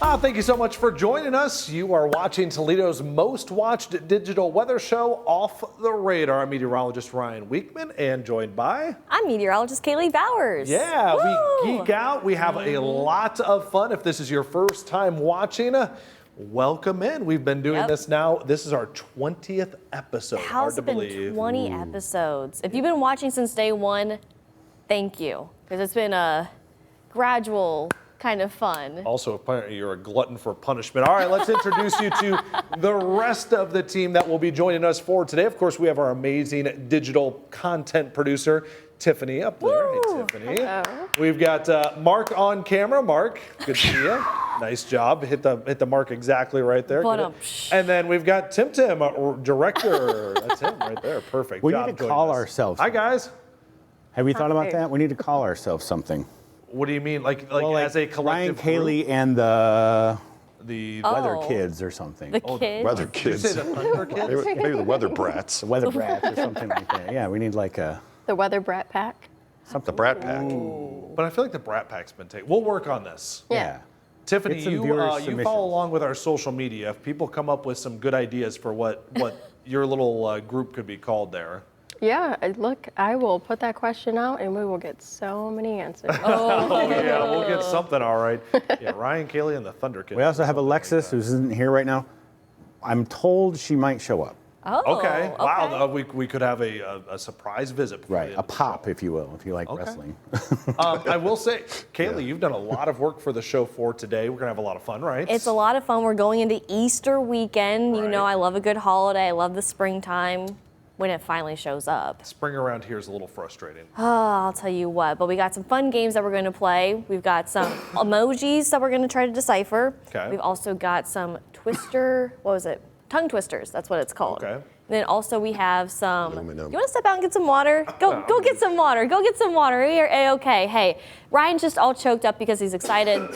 Thank you so much for joining us. You are watching Toledo's most watched digital weather show, Off the Radar. I'm meteorologist Ryan Weekman and joined by... I'm meteorologist Kaylee Bowers. Yeah, Woo! we geek out. We have a lot of fun. If this is your first time watching, welcome in. We've been doing this now. This is our 20th episode. How's it been 20 episodes? If you've been watching since day one, thank you. Because it's been a gradual kind of fun. Also, apparently you're a glutton for punishment. All right, let's introduce you to the rest of the team that will be joining us for today. Of course, we have our amazing digital content producer, Tiffany, up there. Woo! Hey, Tiffany. Hello. We've got Mark on camera. Mark, good to see you. Nice job. Hit the mark exactly right there. And then we've got Tim, director. That's him right there. Perfect. We need to call ourselves. Hi, guys. Have we thought about that? We need to call ourselves something. What do you mean? Like as a Ryan, collective Kaylee, group? and the weather Oh. kids or something. The kids. Weather Did you kids. say the Thunder Kids? Maybe the weather brats. The weather brats or something like that. Yeah, we need like a The Weather Brat Pack. The Brat Pack. But I feel like the Brat Pack's been taken. We'll work on this. yeah. Tiffany, Get some you viewer you submissions. follow along with our social media. If people come up with some good ideas for what your little group could be called there. Yeah, look, I will put that question out and we will get so many answers. Oh yeah, we'll get something all right. Yeah, Ryan, Kaylee, and the Thunder Kids. We also have something Alexis, like who isn't here right now. I'm told she might show up. that. Oh, Okay. Wow. okay. We could have a surprise visit. before Right, the a end of the pop, show. if you will, if you like Okay. wrestling. I will say, Kaylee, you've done a lot of work for the show for today. We're gonna have a lot of fun, right? It's a lot of fun. We're going into Easter weekend. You know Right. I love a good holiday. I love the springtime when it finally shows up. Spring around here is a little frustrating. Oh, I'll tell you what. But we got some fun games that we're going to play. We've got some emojis that we're going to try to decipher. Okay. We've also got some tongue twisters. That's what it's called. Okay. And then also we have some. Aluminum. You want to step out and get some water? Go get some water. Go get some water. We are a-okay. Hey, Ryan's just all choked up because he's excited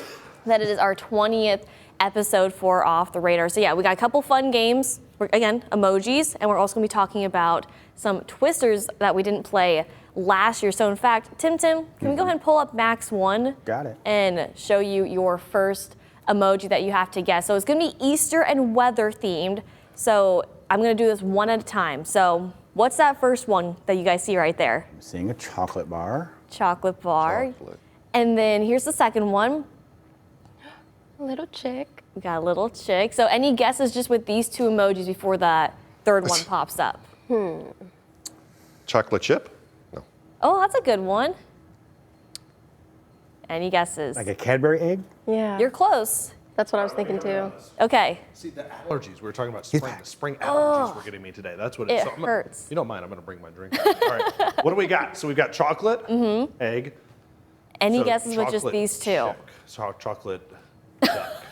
that it is our 20th episode for Off the Radar. So yeah, we got a couple fun games. Again, emojis, and we're also going to be talking about some twisters that we didn't play last year. So in fact, Tim, can we go ahead and pull up Max 1? Got it. And show you your first emoji that you have to guess. So it's going to be Easter and weather themed. So I'm going to do this one at a time. So what's that first one that you guys see right there? I'm seeing a chocolate bar. Chocolate bar. Chocolate. And then here's the second one. Little chick. We got a little chick. So any guesses just with these two emojis before that third one pops up? Chocolate chip? No. Oh, that's a good one. Any guesses? Like a Cadbury egg? Yeah. You're close. That's what I was thinking too. Okay. See, the allergies. We were talking about spring. The spring allergies were getting me today. That's what It is. hurts. You don't mind, I'm going to bring my drink. All right. What do we got? So we've got chocolate, egg. Any so guesses with just chocolate these two? chick. So chocolate duck.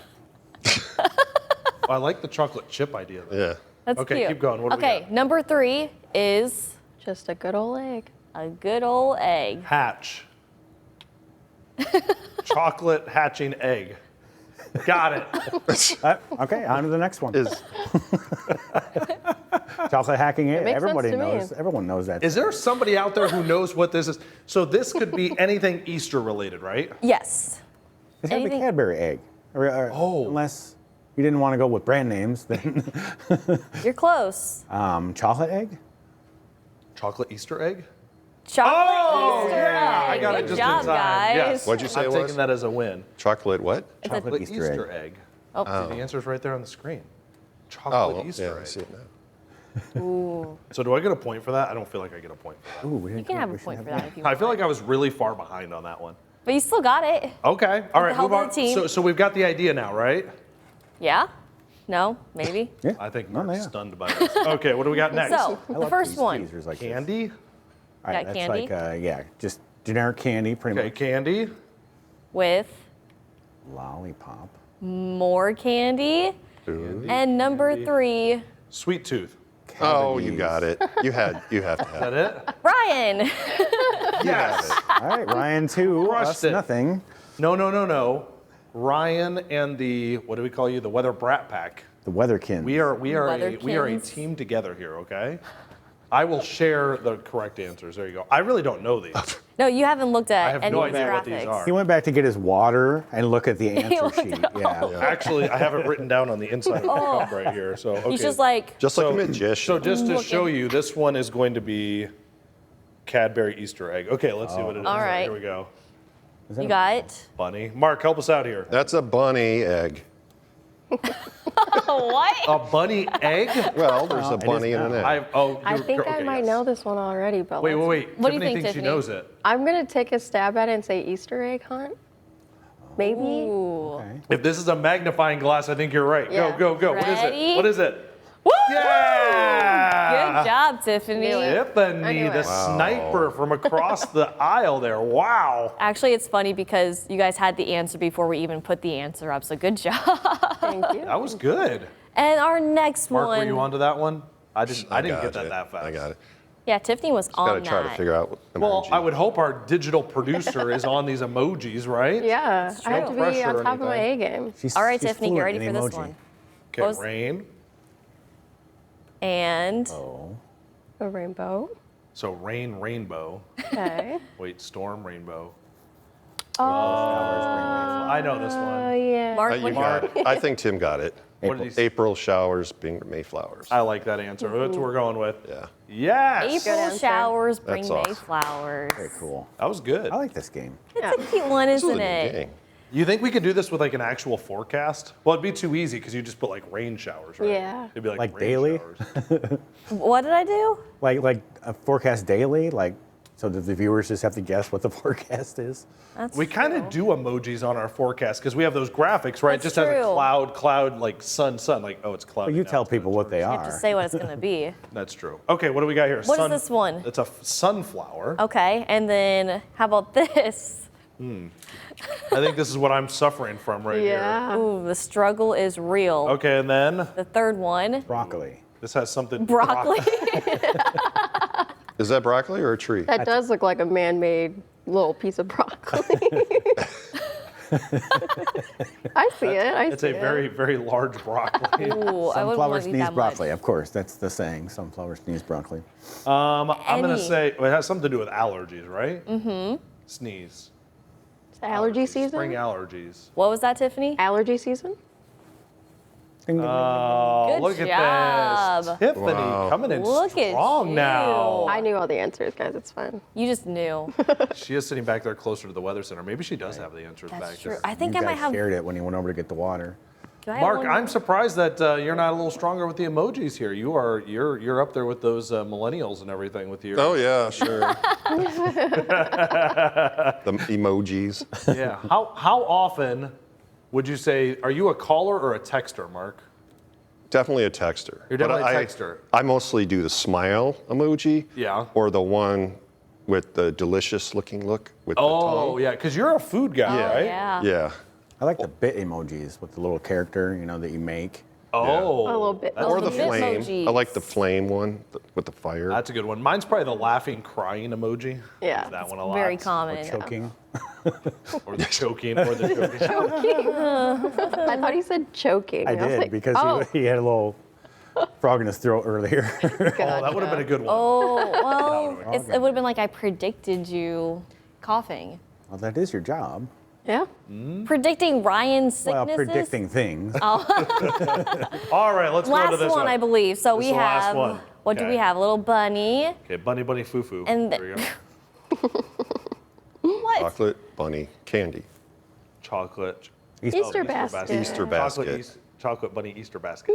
I like the chocolate chip idea, though. Yeah. That's Okay, cute. keep going. What do we okay, got? number 3 is Just a good old egg. a good old egg. Hatch. Chocolate hatching egg. Got it. Okay, on to the next one. Is Chocolate hacking egg. makes sense Everybody to me. knows. Everyone knows that. Is there somebody out there who knows what this is? So this could be anything Easter related, right? Yes. It's got to be anything- Cadbury egg. Unless you didn't want to go with brand names, then You're close. chocolate egg. Chocolate Easter egg? Chocolate Easter yeah, I egg. got it Good just job, in time. guys. Yes. What'd you say I'm it taking was? that as a win. chocolate what? Chocolate Easter Easter egg. egg. Oh. See, the answer's right there on the screen. Chocolate Oh, well, Easter yeah, I egg. see it now. Ooh. So do I get a point for that? I don't feel like I get a point for Ooh, we You can have a point for that if you that. I want. feel like I was really far behind on that one. But you still got it. Okay. All right, help move of on. the team. So we've got the idea now, right? Yeah? No? Maybe? Yeah. I think No, we're yeah. stunned by this. Okay, what do we got next? So, I the love first these one. teasers like this. Candy? All right, Got that's candy? like just generic candy, pretty Okay, much. candy. With Lollipop. more candy. Ooh. And number 3, Sweet tooth. Oh, you got it. You have to Is have that it. it? Ryan. Yes. All right, Ryan 2, Crushed us it. nothing. No. Ryan and the, what do we call you? The Weather Brat Pack. The Weatherkin. We are a Weatherkins. team together here, okay? I will share the correct answers. There you go. I really don't know these. No, you haven't looked at I have any no of these idea graphics. what these are. He went back to get his water and look at the answer looked sheet. at Yeah. Actually, I have it written down on the inside of the cup right here. So okay. He's just like, Just like a magician. So just to Looking. show you, this one is going to be Cadbury Easter egg. Okay, let's see what it is. All right. Here we go. you got it. Bunny. Mark, help us out here. That's a bunny egg. What? A bunny egg? Well, there's a it is bunny and an now. egg. I think I okay, might yes. know this one already, but Wait, let's- wait. What do you Tiffany think, thinks she Tiffany? knows it. I'm gonna take a stab at it and say Easter egg hunt. Maybe. Ooh. Okay. If this is a magnifying glass, I think you're right. Yeah. Go, go, go. What is Ready? it? What is it? Woo! Yeah! Good job, Tiffany. Knew it. I Tiffany, knew the it. sniper from across the aisle there. Wow. Actually, it's funny because you guys had the answer before we even put the answer up, so good job. Thank you. That was good. And our next Mark, one. were you onto that one? I didn't get got that fast. I got it. Yeah, Tiffany was Got on to try that. to figure out what Well, emoji. I would hope our digital producer is on these emojis, right? Yeah, I have to No be pressure on or top of my A anything. game. She's, All right, she's Tiffany, get fluent ready in for this emoji. one. Okay, What was- rain. And Oh. A rainbow. So rain, rainbow. Okay. Wait, storm, rainbow. Oh, I know this one. yeah. Mark, You what got it. I think Tim got it. What did he say? April showers being Mayflowers. I like that answer. That's what we're going with. Yeah. Yes. April answer. showers bring That's awesome. Mayflowers. Very cool. That was good. I like this game. It's a cute one, This was a isn't good it? game. You think we could do this with like an actual forecast? Well, it'd be too easy because you just put like rain showers, right? Yeah. It'd be like, Like rain daily? showers. What did I do? Like a forecast daily, like so that the viewers just have to guess what the forecast is. That's We kind of do emojis on our forecast because we have those graphics, right? That's Just has a true. cloud, like sun, like, oh, it's cloudy. Well, you now, tell it's gonna people what they turn- You have to are. say what it's going to be. That's true. Okay, what do we got here? What is this one? It's a sunflower. Okay, and then how about this? I think this is what I'm suffering from right here. Yeah. Ooh, the struggle is real. Okay, and then The third one, Broccoli. this has something. broccoli. Is that broccoli or a tree? That does look like a man-made little piece of broccoli. I see it. I It's see a it. very, very large broccoli. Ooh, I wouldn't Sunflower want to eat sneeze that broccoli. much. Of course, that's the saying. Sunflower sneeze broccoli. I'm gonna Any. say well, it has something to do with allergies, right? Mm-hmm. Sneeze. It's allergy season. Spring allergies. What was that, Tiffany? Allergy season. Ding, ding, ding, ding, ding. Oh, Good look job. at this. Tiffany Wow. coming in Look at strong you. now. I knew all the answers, guys. It's fine. You just knew. She is sitting back there closer to the weather center. Maybe she does have the answers That's back true. there. I think You I might guys have. shared it when he went over to get the water. do I have Mark, one I'm more? surprised that you're not a little stronger with the emojis here. You're up there with those millennials and everything with your. Oh yeah, sure. The emojis. Yeah. How often would you say are you a caller or a texter, Mark? Definitely a texter. You're But definitely a I- texter. I mostly do the smile emoji. Yeah. Or the one with the delicious looking look with the Oh tongue. yeah, because you're a food guy, Oh, right? yeah. Yeah. I like the bit emojis with the little character, that you make. Oh. A little bit. That's Or the the flame. Bitmojis. I like the flame one with the fire. That's a good one. Mine's probably the laughing, crying emoji. Yeah. Use that one a lot. Very Or common. choking. Or the choking, or the choking. I thought he said choking. I was did like, because oh, he had a little frog in his throat earlier. Oh, that would have been a good one. Oh, well, would've it would have been like I predicted you coughing. Well, that is your job. yeah. Predicting Ryan's Well, sicknesses? predicting things. All right, let's go to Last this one, I believe. So This we is the last have, one. what do Okay. we have? A little bunny. Okay, bunny, foo-foo. And there you go. What? Chocolate bunny candy. Chocolate. Easter basket. Easter basket. Chocolate bunny Easter basket.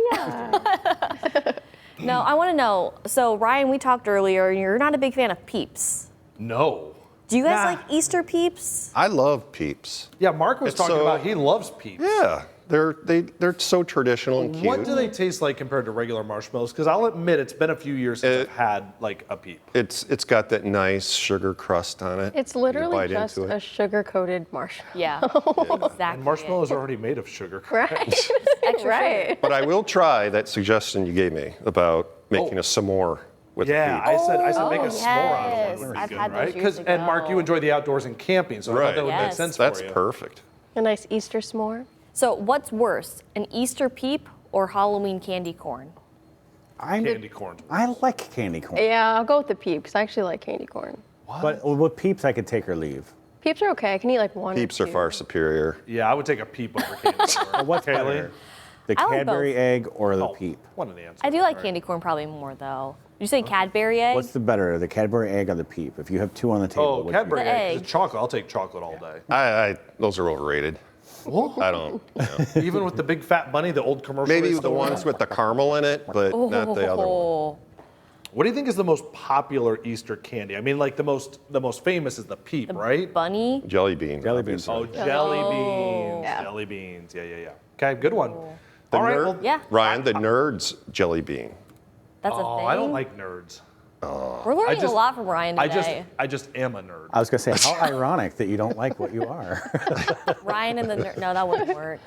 No, I want to know. So, Ryan, we talked earlier, and you're not a big fan of Peeps. No. Do you guys Nah. like Easter Peeps? I love Peeps. Yeah, Mark was It's talking so- about he loves Peeps. Yeah. They're so traditional and cute. What do they taste like compared to regular marshmallows? Because I'll admit it's been a few years since I've had like a Peep. It's got that nice sugar crust on it. It's You literally bite just into a it. sugar-coated marshmallow. Yeah, exactly. And marshmallows are already made of sugar. Right. Extra right. But I will try that suggestion you gave me about making a s'more with Yeah, the Peeps. I said make a Oh, s'more out of yes. it. Would be I've good, had those right? years And Mark, you ago. enjoy the outdoors and camping, so I thought Right. that would make Yes. sense That's for you. perfect. A nice Easter s'more. So, what's worse, an Easter Peep or Halloween candy corn? I Candy corn. like candy corn. Yeah, I'll go with the peep because I actually like candy corn. But with Peeps, I could take or leave. Peeps are okay. I can eat like one. Peeps or are two. far superior. Yeah, I would take a peep over candy corn. What's Kaylee? better? The I like Cadbury both. egg or the Oh, Peep? one of the answers. I do like right? candy corn probably more though. Did you say Cadbury egg? What's the better, the Cadbury egg or the Peep? If you have two on the table, Oh, which Cadbury The egg. egg. Chocolate. I'll take chocolate all day. Those are overrated. I don't. Even with the big fat bunny, the old commercial. Maybe they the still ones run. with the caramel in it, but not the other one. Oh, What do you think is the most popular Easter candy? I mean, like the most famous is the peep, right? bunny. Jelly bean. Jelly beans. obviously. Oh, jelly beans. Yeah. Jelly beans. Yeah. Okay, good one. The All right. nerd, Well, Yeah. Ryan, the nerd's jelly bean. That's a oh, thing. I don't like nerds. We're learning just- a lot from Ryan I today. just am a nerd. I was gonna say, how ironic that you don't like what you are. Ryan and the no, that wouldn't work.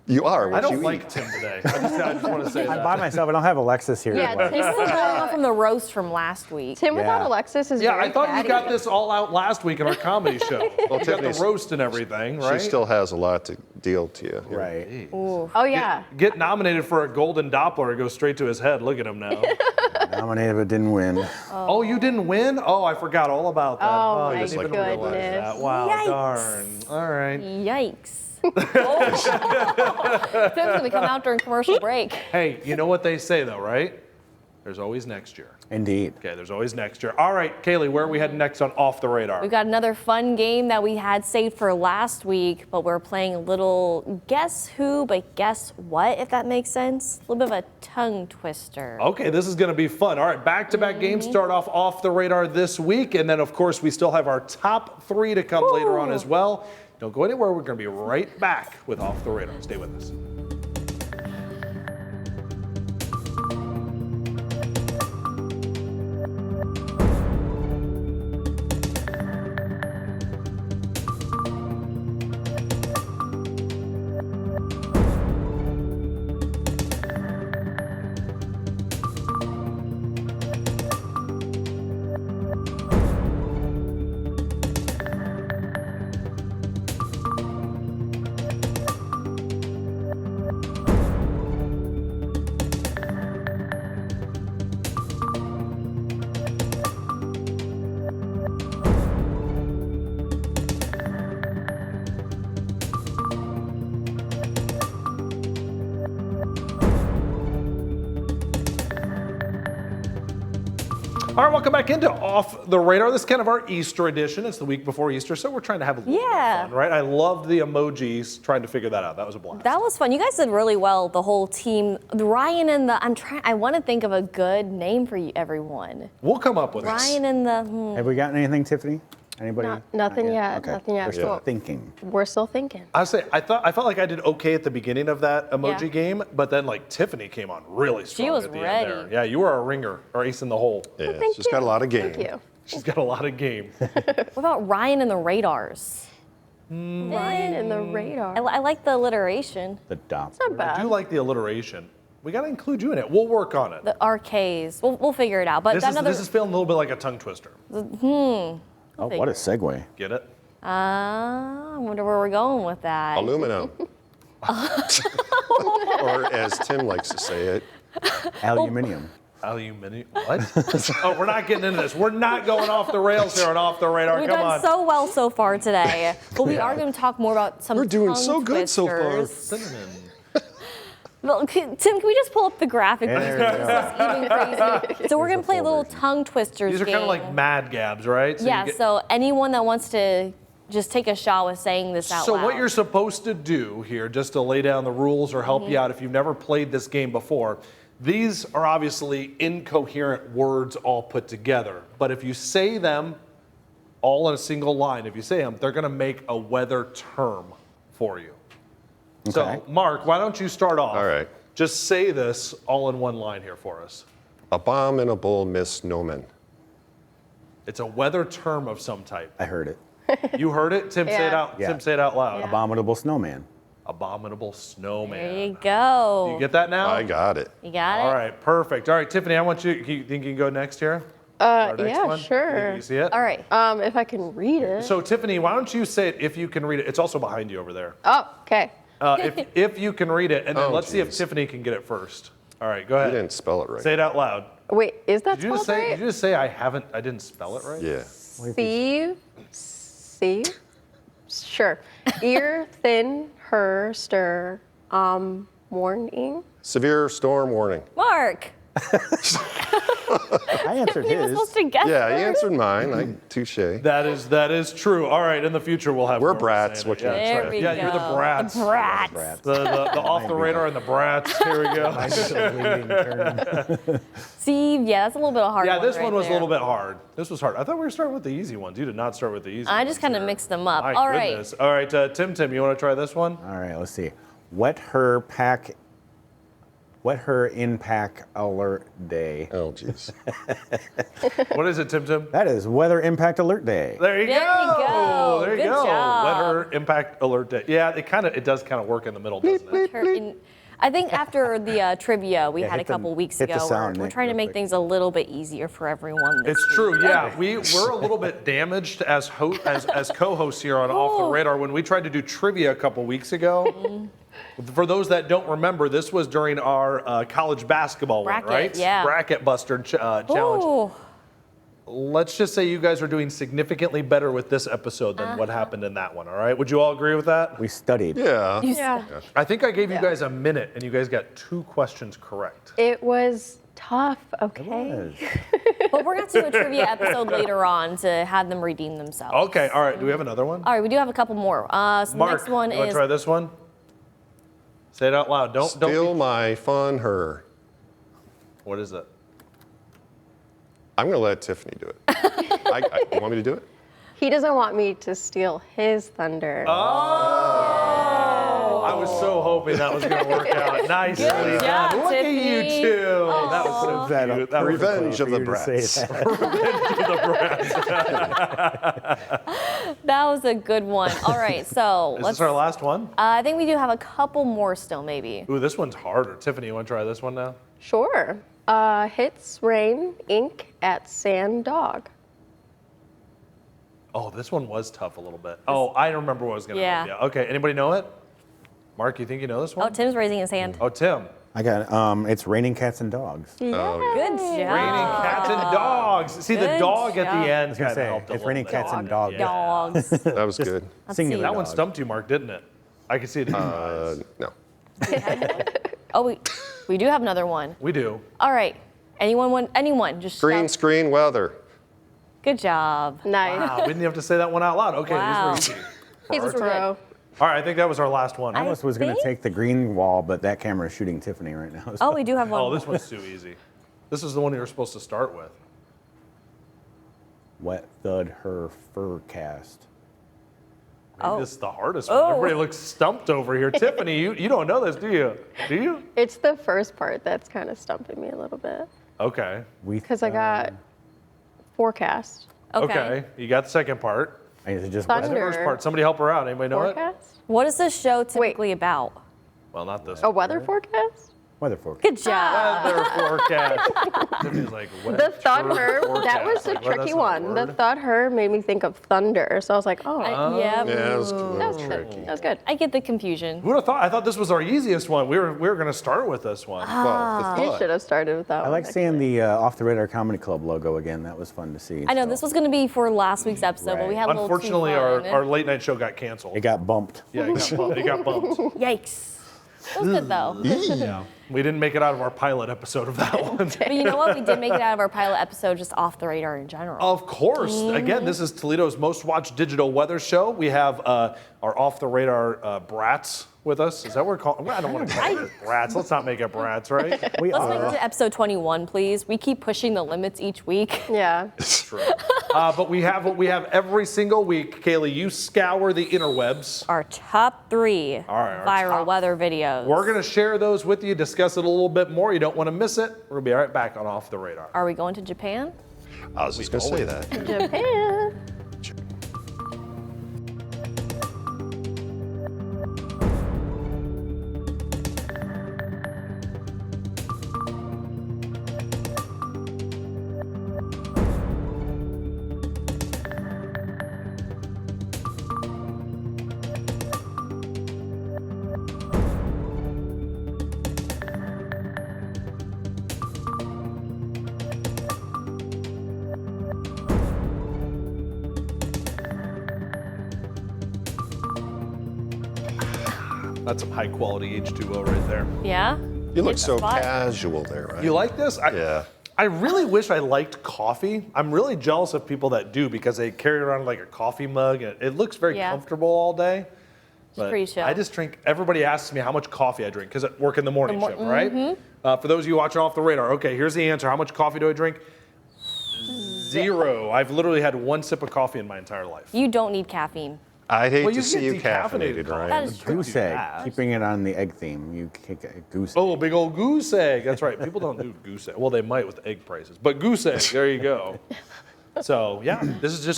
You are. I What don't you like eat. Tim today. I just want to say I'm that. by myself. I don't have Alexis here. Yeah, Like, This is going on from the roast from last week. Tim without Yeah. Alexis is Yeah, very I thought catty. you got this all out last week in our comedy show. You got the Tiffany's- roast and everything, right? She still has a lot to deal to you. here. right. Oh yeah. Get nominated for a golden Doppler, it goes straight to his head. Look at him now. Nominated but didn't win. Oh, you didn't win? Oh, I forgot all about that. Oh, I my didn't even realize goodness. that. Wow, Yikes. darn. All right. Yikes. Oh. Tim's gonna come out during commercial break. Hey, you know what they say though, right? There's always next year. Indeed. Okay, there's always next year. All right, Kaylee, where are we heading next on Off the Radar? We've got another fun game that we had saved for last week, but we're playing a little guess who, but guess what, if that makes sense. A little bit of a tongue twister. Okay, this is going to be fun. All right, back-to-back games start off the radar this week, and then of course we still have our top 3 to come later on as well. Don't go anywhere. We're going to be right back with Off the Radar. Stay with us. All right, welcome back into Off the Radar. This is kind of our Easter edition. It's the week before Easter, so we're trying to have a little bit of Yeah. fun, right? I loved the emojis, trying to figure that out. That was a blast. That was fun. You guys did really well, the whole team. Ryan and the, I want to think of a good name for you, everyone. We'll come up with it. Ryan and the, Have we gotten anything, Tiffany? Anybody? Nothing yet. Okay. Nothing yet. We're still Well, thinking. we're still thinking. I felt like I did okay at the beginning of that emoji Yeah. game, but then like Tiffany came on really strong was at the ready. end there. Yeah, you were a ringer or ace in the hole. Yeah, Thank she's you. got a lot of game. Thank you. She's got a lot of game. what about Ryan and the radars? Ryan and the radar. I like the alliteration. The dot. Not I bad. do like the alliteration. We got to include you in it. We'll work on it. The RKs. We'll figure it out. But This is feeling a little bit like a tongue twister. Oh, what a segue. Get it? I wonder where we're going with that. Aluminum. Or as Tim likes to say it, Aluminium. Aluminium. What? Oh, we're not getting into this. We're not going off the rails here on Off the Radar. We've Come done on. so well so far today, but we are going to talk more about some We're doing tongue so good so far. twisters. Cinnamon. Well, Tim, can we just pull up the graphic? There Because you this is even crazy. So we're going to play a full little version. tongue twisters These are game. kind of like mad gabs, right? So you Yeah, get- so anyone that wants to just take a shot with saying this out So loud. what you're supposed to do here, just to lay down the rules or help Mm-hmm. you out if you've never played this game before, these are obviously incoherent words all put together. But if you say them all in a single line, if you say them, they're going to make a weather term for you. Okay. So, Mark, why don't you start off? All right. Just say this all in one line here for us. abominable misnomer. It's a weather term of some type. I heard it. You heard it? Tim, say it Yeah. out. Yeah. Tim, say it out loud. Yeah. Abominable snowman. Abominable snowman. There you go. You get that now? I got it. You got it? All right, perfect. All right, Tiffany, I want you. You think you can go next here? Our next Yeah, one? sure. You see it? All right. If I can read it. So, Tiffany, why don't you say it if you can read it? It's also behind you over there. Oh, okay. If you can read it, and then Oh, let's see if geez. Tiffany can get it first. All right, go You ahead. didn't spell it right. Say it out loud. Wait, is that Did you just spelled say? right? Did you just say I didn't spell it right? Yeah. Sieve? Sure. Ear, thin, her, stir, warning. Severe storm warning. Mark. I answered He was his. supposed to guess. Yeah, you first. answered mine. Touche. That is true. All right, in the future we'll have. We're more brats, saying what it. you Yeah, mean. that's There right. we Yeah, go. you're the brats. The brats. Brats. The off the radar and the brats. Here we go. I took a leading turn. See, yeah, that's a little bit of a hard Yeah, one. this right one was a there. little bit hard. This was hard. I thought we were starting with the easy ones. You did not start with the easy. I just ones kind of here. mixed them up. My All right. goodness. All right, Tim, you want to try this one? All right, let's see. Wet her in pack alert day. Oh, jeez. What is it, Tim? That is weather impact alert day. There you There go. you go. There you Good go. job. Weather impact alert day. Yeah, it does kind of work in the middle, doesn't it? I think after the trivia we Yeah, had a hit the- couple weeks hit the ago, sound, we're Nick, trying to real make quick. things a little bit easier for everyone. This It's week. true, yeah. We're a little bit damaged as co-hosts here on Off the Radar. When we tried to do trivia a couple weeks ago, for those that don't remember, this was during our college basketball Bracket, one, right? yeah. Bracket Buster challenge. Ooh. Let's just say you guys are doing significantly better with this episode than what happened in that one, all right? Would you all agree with that? We studied. Yeah. Yeah. I think I gave you guys a minute and you guys got 2 questions correct. It was tough, okay? But we're going to do a trivia episode later on to have them redeem themselves. Okay, all right. Do we have another one? All right, we do have a couple more. So the Mark, next one you want is to try this one? Say it out loud. Don't. Still my fun, her. What is it? I'm going to let Tiffany do it. You want me to do it? He doesn't want me to steal his thunder. Oh, I was so hoping that was going to work out. Nicely Good done. job, Look at you Tiffany. two. That was so That cute. up That was Revenge of the for you to say the that. That was a good one. All right, so Is this our last one? I think we do have a couple more still, maybe. Ooh, this one's harder. Tiffany, you want to try this one now? Sure. Hits rain ink at sand dog. Oh, this one was tough a little bit. Oh, I remember what I was going to Yeah. help you. Okay, anybody know it? Mark, you think you know this Oh, one? Tim's raising his hand. Oh, Tim. I got it's raining cats and dogs. Good job. Raining cats and dogs. See, the Good dog at job. the end I was gonna kind of say, helped a it's little raining bit. cats and dogs. Dogs. That was good. Singular That one dog. stumped you, Mark, didn't it? I can see it in your eyes. No. Oh, we do have another one. We do. All right. Anyone, just Green shout. screen weather. Good job. Nice. Wow, we didn't have to say that one out loud. Okay, Wow. these were easy. He's a pro. All right, I think that was our last one. I almost was going to think- take the green wall, but that camera is shooting Tiffany right now. so- Oh, we do have one. Oh, this one's too easy. This is the one you were supposed to start with. Wet thud her fur cast. Maybe this is the hardest one. Everybody looks stumped over here. Tiffany, you don't know this, do you? Do you? It's the first part that's kind of stumping me a little bit. Okay. Because I got forecast. Okay. You got the second part. Is it just Thunder. What's the first part? Somebody help her out. Anybody know it? Forecast? What is this show typically about? Well, not this. A weather forecast? weather forecast? Good job. Weather forecast. Tiffany's like, what? The thud her, that was a Like, what? tricky That's not a one. The word. thud her made me think of thunder. So I was like, oh, Yeah, Yeah, that was that was good. I get the confusion. Who would have thought? I thought this was our easiest one. We were going to start with this one. Well, You should have started with that one. I like seeing the Off the Radar Comedy Club logo again. That was fun to see. I know so. this was going to be for last week's episode, but we Right. had a little Unfortunately, too fun. our late night show got canceled. It got bumped. Yeah, it got bumped. Yikes. It was good though. Yeah. We didn't make it out of our pilot episode of that one. But you know what? We did make it out of our pilot episode just off the radar in general. Of course. Again, this is Toledo's most watched digital weather show. We have our off the radar brats with us. Is that what we're calling? I don't want to call it brats. Let's not make it brats, right? Let's make it to episode 21, please. We keep pushing the limits each week. Yeah. True. But we have what we have every single week. Kaylee, you scour the interwebs. Our top 3 All right, our viral top- weather videos. We're going to share those with you, discuss it a little bit more. You don't want to miss it. We're going to be right back on Off the Radar. Are we going to Japan? I was just going to say that. Japan. That's some high quality H2O right there. Yeah? You look Hit the so spot. casual there, right? You like this? Yeah. I really wish I liked coffee. I'm really jealous of people that do because they carry around like a coffee mug and it looks very Yeah. comfortable all day. But pretty chill. I just drink, everybody asks me how much coffee I drink because I work in the morning shift, right? Mm-hmm. For those of you watching off the radar, okay, here's the answer. How much coffee do I drink? Zero. I've literally had one sip of coffee in my entire life. You don't need caffeine. I hate Well, to you see get you decaffeinated caffeinated, coffee. Ryan. That is true. Goose egg. Keeping it on the egg theme. You kick a goose egg. Oh, big old goose egg. That's right. People don't do goose egg. Well, they might with egg prices, but goose egg. There you go. So yeah,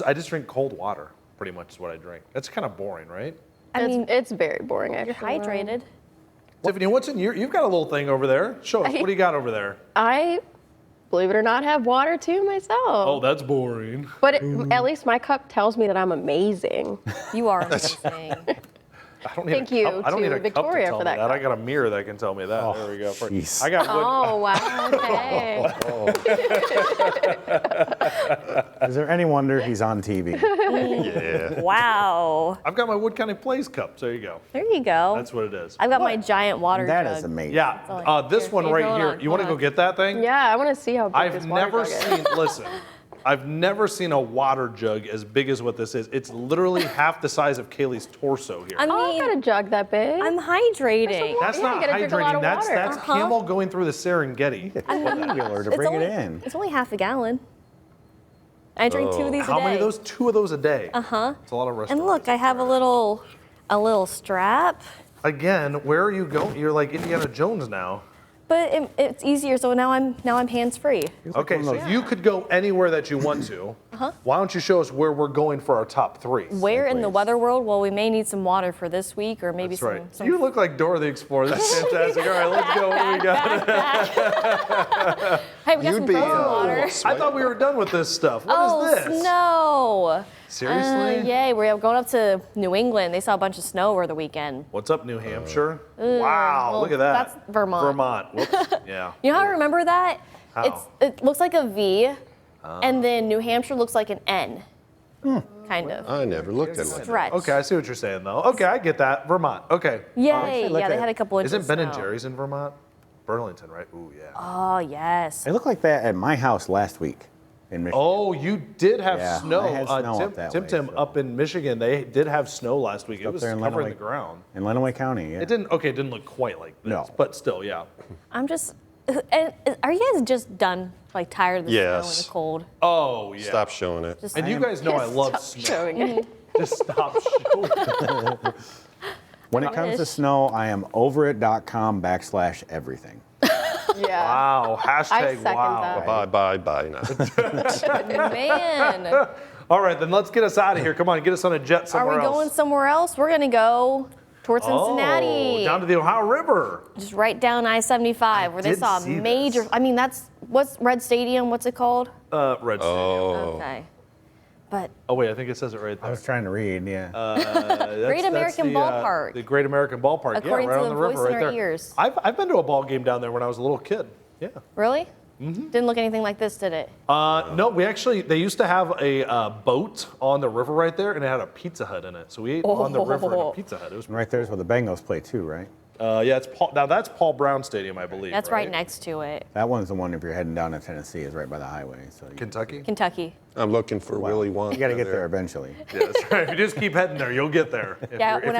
I just drink cold water. Pretty much is what I drink. That's kind of boring, right? I mean, It's very boring, actually. you're hydrated. Tiffany, what's in you've got a little thing over there. Show us. What do you got over there? I, believe it or not, have water too myself. Oh, that's boring. But at least my cup tells me that I'm amazing. You are amazing. I don't need Thank a you cup. I don't to need a Victoria cup to tell for me that that. I cup. got a mirror that can tell me that. There we go. jeez. I got wood. Oh, wow. Okay. Is there any wonder he's on TV? Yeah. Wow. I've got my Wood County Plays cup. There you go. There you go. That's what it is. I've got my giant water That jug. is amazing. Yeah, this Here, one can you right hold here. on, You want to hold go get that thing? Yeah, I want to see how big this I've water never jug is. seen, listen, I've never seen a water jug as big as what this is. It's literally half the size of Kaylee's torso here. I Oh, I've got mean, a jug that big. I'm hydrating. That's yeah, not you gotta drink a lot hydrating. of That's water. that's camel going through the Serengeti. Singular to It's bring only, it in. It's only half a gallon. I drink 2 of these a How day. many of those? 2 of those a day. Uh-huh. It's a lot of And look, I have a little strap, Again, where are you going? You're like Indiana Jones now. but it's easier. So now I'm hands free. Okay, so you could go anywhere that you want to. Why don't you show us where we're going for our top 3? Where in the weather world? Well, we may need some water for this week, or maybe That's right. some. You look like Dora the Explorer. This is fantastic. All right, let's go. What do we got? Hey, we got You'd some be frozen water. I thought we were done with this stuff. What Oh, is this? snow! Seriously? Yay! We're going up to New England. They saw a bunch of snow over the weekend. What's up, New Hampshire? Wow, well, look at that. that's Vermont. Vermont. Whoops. Yeah. You know how I remember that? How? It looks like a V, and then New Hampshire looks like an N, kind of. I never looked at it. Stretch. Okay, I see what you're saying, though. Okay, I get that. Vermont. Okay. Yay! look Yeah, they at- had a couple inches. Isn't Ben of and snow. Jerry's in Vermont? Burlington, right? Ooh, yeah. Oh yes. It looked like that at my house last week in Michigan. Oh, you did have Yeah, snow. I had snow up that way, Tim so. up in Michigan, they did have snow last week. It Up was there in covering Lenawee. the ground. In Lenawee County, yeah. It didn't look quite like this, No. but still, yeah. I'm just. And are you guys just done? Like tired of the snow and Yes. the cold? Oh, yeah. Stop showing it. Just And you guys know I love Stop snow. showing it. Just stop showing. When it comes to Ish. snow, I am overit.com/everything. Yeah. Wow. Hashtag second wow. that. Bye now. Man. All right, then let's get us out of here. Come on, get us on a jet Are somewhere we else. going somewhere else? We're gonna go towards Cincinnati. Oh, down to the Ohio River. Just right down I-75, where they did saw a see major. this. I mean, what's Red Stadium? What's it called? Red Stadium. Oh. Okay. But Oh, wait, I think it says it right I there. was trying to read, yeah. Great American Ballpark. The Great American Ballpark, According yeah, right to on the the river voice in right our there. ears. I've been to a ball game down there when I was a little kid. Yeah. really? Didn't look anything like this, did it? No, they used to have a boat on the river right there, and it had a Pizza Hut in it. So we ate on the river in a Pizza Hut. It was And right there's where the Bengals play too, right? yeah. That's Paul Brown Stadium, I believe. That's right next to it. That one's the one if you're heading down to Tennessee is right by the highway. So you, Kentucky. Kentucky. I'm looking for Willy Wonka. you got to get there eventually. Yeah, that's right. If you just keep heading there, you'll get there. If Yeah, if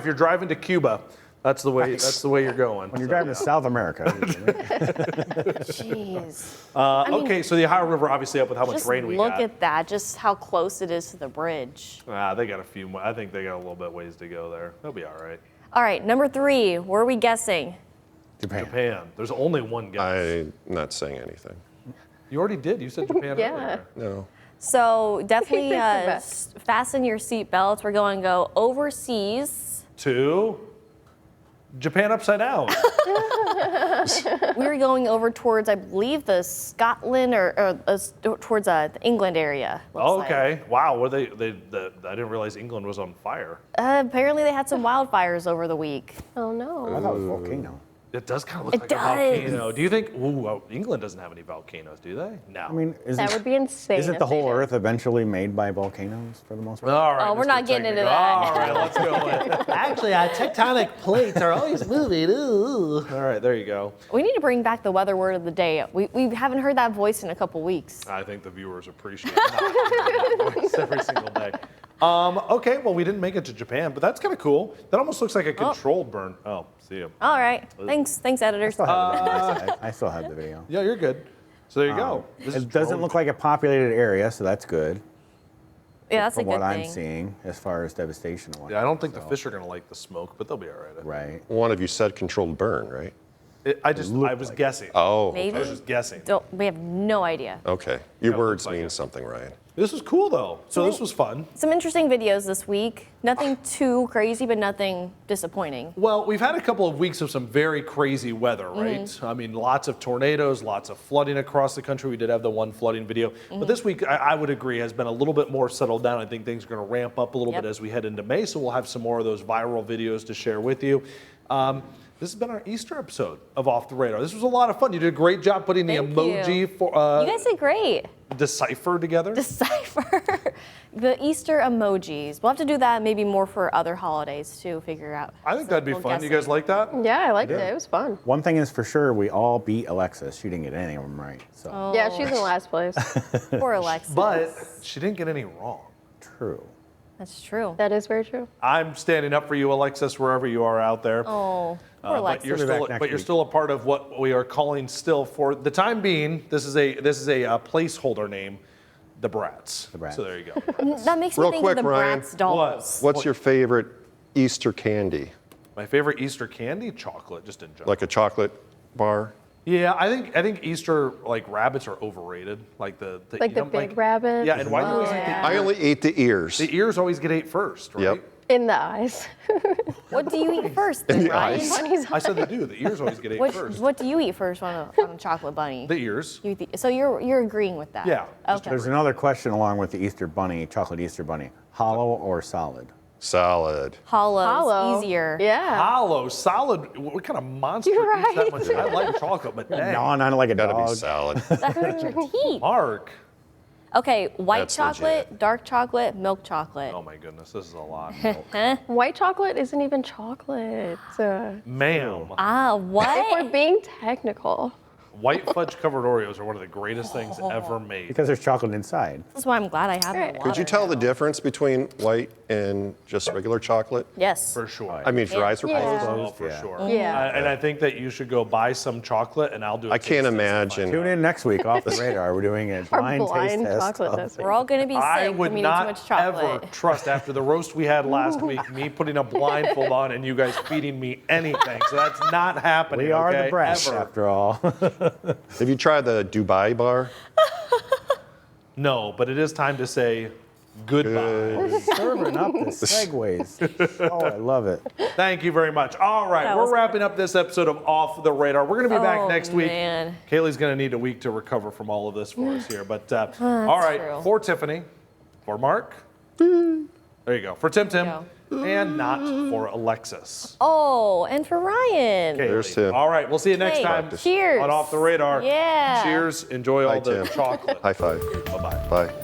you're driving to Cuba, that's the way. That's the way you're going. When you're driving to South America. Jeez. Okay, so the Ohio River obviously up with how much Just rain we look got. at that, just how close it is to the bridge. They got a few more. I think they got a little bit ways to go there. They'll be all right. All right, number 3, where are we guessing? Japan. Japan. There's only one guess. I'm not saying anything. You already did. You said Japan Yeah. earlier. No. So definitely Take the bet. fasten your seatbelts. We're going to go overseas. To Japan upside down. We're going over towards, I believe, the Scotland or towards the England area. looks Oh, like. okay. Wow. Were I didn't realize England was on fire. Apparently, they had some wildfires over the week. Oh, no. I thought it was volcano. It does kind of look It like does. a volcano. Do you think? England doesn't have any volcanoes, do they? No. I mean, That would be insane. Isn't if the they whole did. Earth eventually made by volcanoes for the most part? All right. Oh, we're Mr. not getting into Technical. that. All right, let's go. Actually, tectonic plates are always moving. Ooh. All right, there you go. We need to bring back the weather word of the day. We haven't heard that voice in a couple weeks. I think the viewers appreciate it every single day. Okay, well, we didn't make it to Japan, but that's kind of cool. That almost looks like a controlled burn. Oh, see you. All right. Thanks, editors. I still have the video. Yeah, you're good. So there you go. This is It doesn't drone look like a populated area, so that's good. Yeah, that's a From good what I'm thing. seeing, as far as devastation. and Yeah, I don't think the so- fish are going to like the smoke, but they'll be all right. Right. One of you said controlled burn, right? I was guessing. Oh, Maybe. I was just guessing. We have no idea. okay. Your Yeah, words looks like mean it. something, Ryan. This was cool, though. So this was fun. Some interesting videos this week. Nothing too crazy, but nothing disappointing. Well, we've had a couple of weeks of some very crazy weather, right? I mean, lots of tornadoes, lots of flooding across the country. We did have the one flooding video. But this week, I would agree, has been a little bit more settled down. I think things are going to ramp up a little Yep. bit as we head into May. So we'll have some more of those viral videos to share with you. This has been our Easter episode of Off the Radar. This was a lot of fun. You did a great job putting the Thank emoji you. for You guys did great. decipher together. Decipher the Easter emojis. We'll have to do that maybe more for other holidays to figure out. I think that'd be Little fun. You guessing. guys like that? Yeah, I liked it. It was fun. One thing is for sure, we all beat Alexis. She didn't get any of them right. So Yeah, she's in last place. Poor Alexis. But she didn't get any wrong. true. That's true. That is very true. I'm standing up for you, Alexis, wherever you are out there. Oh, poor But Alexis. you're She'll be still, back next but you're week. still a part of what we are calling still for the time being. This is a placeholder name, the Brats. The Brats. So there you go. That makes me Real think quick, of the Ryan. Bratz dolls. What's your favorite Easter candy? My favorite Easter candy, chocolate, just in general. Like a chocolate bar? Yeah, I think Easter rabbits are overrated. Like the Like the big rabbit. Yeah, and why do you always yeah. I only ate the ears. the ears always get ate first, right? Yep. In the eyes. What do you eat first, then, the Ryan? eyes. Bunny's I said they do. The ears always get ate first. What do you eat first on a chocolate bunny? The ears. So you're agreeing with that? Yeah, just Okay. There's another question along with the Easter bunny, chocolate Easter bunny. Hollow or solid? Salad. Hollow's hollow. easier. Yeah. Hollow, solid. What kind of monster You're eats that right. much? I like chocolate, but dang. Gnawing on it like a Gotta dog. be salad. That hurts your teeth. Mark. Okay, white That's chocolate, legit. dark chocolate, milk chocolate. Oh my goodness, this is a lot. White chocolate isn't even chocolate. Ma'am, Ah, If what? we're being technical. white fudge covered Oreos are one of the greatest things ever made. Because there's chocolate inside. That's why I'm glad I have my water. Could you tell the now. difference between white and just regular chocolate? Yes. For sure. I mean, if your eyes were Yeah. closed. Oh, for Yeah. sure. Yeah. And I think that you should go buy some chocolate, and I'll do. I I can't imagine. Tune in next week off the radar. We're doing a Our blind taste blind test. chocolate of- test. We're all going to be sick I from would eating too not much ever chocolate. trust after the roast we had last week, me putting a blindfold on and you guys feeding me anything. So that's not happening. We are okay? the brass, Ever. after all. Have you tried the Dubai bar? No, but it is time to say goodbye. Serving up the segues. Oh, I love it. Thank you very much. All right, That we're was- wrapping up this episode of Off the Radar. We're going to be back Oh, next week. man. Kaylee's going to need a week to recover from all of this for us here. But all right, true. for Tiffany, for Mark, there you go. For Tim, go. and not for Alexis. Oh, and for Ryan. Kaylee. There's Tim. All right, we'll see you next Hey, time cheers. on Off the Radar. Yeah. Cheers. Enjoy all Bye, the Tim. chocolate. High five. Bye-bye. Bye.